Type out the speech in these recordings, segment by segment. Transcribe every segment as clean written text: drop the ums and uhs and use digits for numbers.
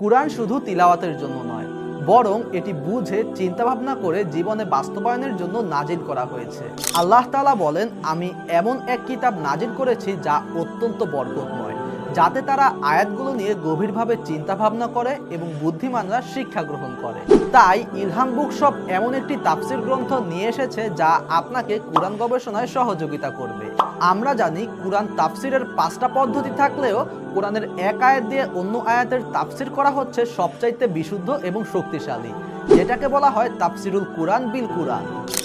কুরআন শুধু তিলাওয়াতের জন্য নয়, বরং এটি বুঝে চিন্তাভাবনা করে জীবনে বাস্তবায়নের জন্য নাজিল করা হয়েছে। আল্লাহ তাআলা বলেন, আমি এমন এক কিতাব নাজিল করেছি যা অত্যন্ত বরকতময়, যাতে তারা আয়াতগুলো নিয়ে গভীরভাবে চিন্তা ভাবনা করে এবং বুদ্ধিমানরা শিক্ষা গ্রহণ করে। তাই ইলহাম বুকশপ এমন একটি তাফসির গ্রন্থ নিয়ে এসেছে যা আপনাকে কুরআন গবেষণায় সহযোগিতা করবে। আমরা জানি কুরআন তাফসিরের 5টা পদ্ধতি থাকলেও কোরআনের এক আয়াত দিয়ে অন্য আয়াতের তাফসির করা হচ্ছে সবচাইতে বিশুদ্ধ এবং শক্তিশালী, যেটাকে বলা হয় তাফসিরুল কুরআন বিল কুরআন।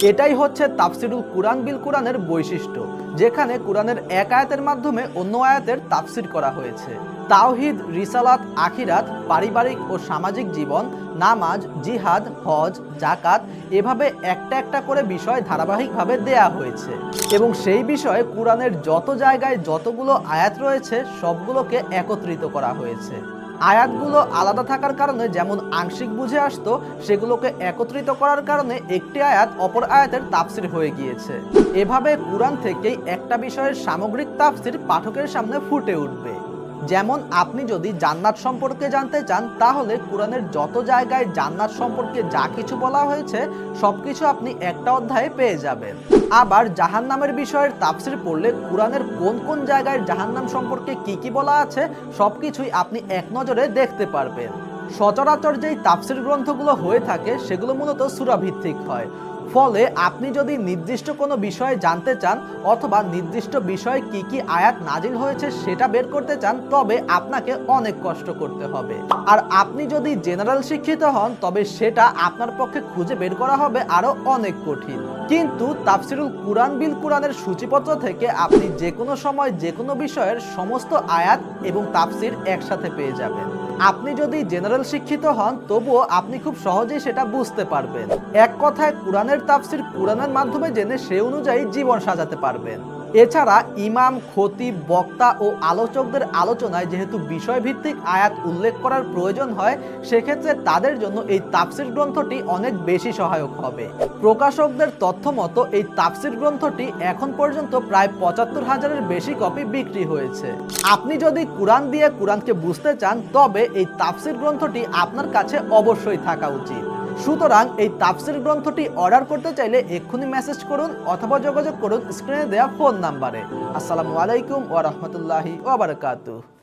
এটাই হচ্ছে তাফসিরুল কুরআন বিল কুরআনের বৈশিষ্ট্য, যেখানে কুরআনের এক আয়াতের মাধ্যমে অন্য আয়াতের তাফসির করা হয়েছে। তাওহীদ, রিসালাত, আখিরাত, পারিবারিক ও সামাজিক জীবন, নামাজ, জিহাদ, হজ, যাকাত, এভাবে একটা একটা করে বিষয় ধারাবাহিকভাবে দেয়া হয়েছে এবং সেই বিষয়ে কুরআনের যত জায়গায় যতগুলো আয়াত রয়েছে সবগুলোকে একত্রিত করা হয়েছে। আয়াতগুলো আলাদা থাকার কারণে যেমন আংশিক বুঝে আসতো, সেগুলোকে একত্রিত করার কারণে একটি আয়াত অপর আয়াতের তাফসির হয়ে গিয়েছে। এভাবে কুরআন থেকেই একটা বিষয়ের সামগ্রিক তাফসির পাঠকের সামনে ফুটে উঠবে। যেমন আপনি যদি জান্নাত সম্পর্কে জানতে চান, তাহলে কুরআনের যত জায়গায় জান্নাত সম্পর্কে যা কিছু বলা হয়েছে সবকিছু আপনি একটা অধ্যায়ে পেয়ে যাবেন। আবার জাহান্নামের বিষয়ের তাফসির পড়লে কুরআনের কোন কোন জায়গায় জাহান্নাম সম্পর্কে কি কি বলা আছে সবকিছুই আপনি এক নজরে দেখতে পারবেন। সচরাচর যেই তাফসির গ্রন্থগুলো হয়ে থাকে সেগুলো মূলত সূরা ভিত্তিক হয়, ফলে আপনি যদি নির্দিষ্ট কোনো বিষয়ে জানতে চান অথবা নির্দিষ্ট বিষয়ে কি কি আয়াত নাজিল হয়েছে সেটা বের করতে চান, তবে আপনাকে অনেক কষ্ট করতে হবে। আর আপনি যদি জেনারেল শিক্ষিত হন তবে সেটা আপনার পক্ষে খুঁজে বের করা হবে আরো অনেক কঠিন। কিন্তু তাফসিরুল কুরআন বিল কুরআনের সূচিপত্র থেকে আপনি যে কোনো সময় যে কোনো বিষয়ের সমস্ত আয়াত এবং তাফসির একসাথে পেয়ে যাবেন। আপনি যদি জেনারেল শিক্ষিত হন তবুও আপনি খুব সহজেই সেটা বুঝতে পারবেন। এক কথায় কুরআনের তাফসির কুরআনের মাধ্যমে জেনে সে অনুযায়ী জীবন সাজাতে পারবেন। এছাড়া ইমাম, খতিব, বক্তা ও আলোচকদের আলোচনায় যেহেতু বিষয়ভিত্তিক আয়াত উল্লেখ করার প্রয়োজন হয়, সেক্ষেত্রে তাদের জন্য এই তাফসির গ্রন্থটি অনেক বেশি সহায়ক হবে। প্রকাশকদের তথ্য মতো এই তাফসির গ্রন্থটি এখন পর্যন্ত প্রায় ৭৫,০০০-এর বেশি কপি বিক্রি হয়েছে। আপনি যদি কুরআন দিয়ে কুরআনকে বুঝতে চান তবে এই তাফসির গ্রন্থটি আপনার কাছে অবশ্যই থাকা উচিত। সুতরাং এই তাফসির গ্রন্থটি অর্ডার করতে চাইলে এক্ষুনি মেসেজ করুন অথবা যোগাযোগ করুন স্ক্রিনে দেওয়া ফোন নাম্বারে। আসসালামু আলাইকুম ওয়া রাহমাতুল্লাহি ওয়া বারাকাতুহু।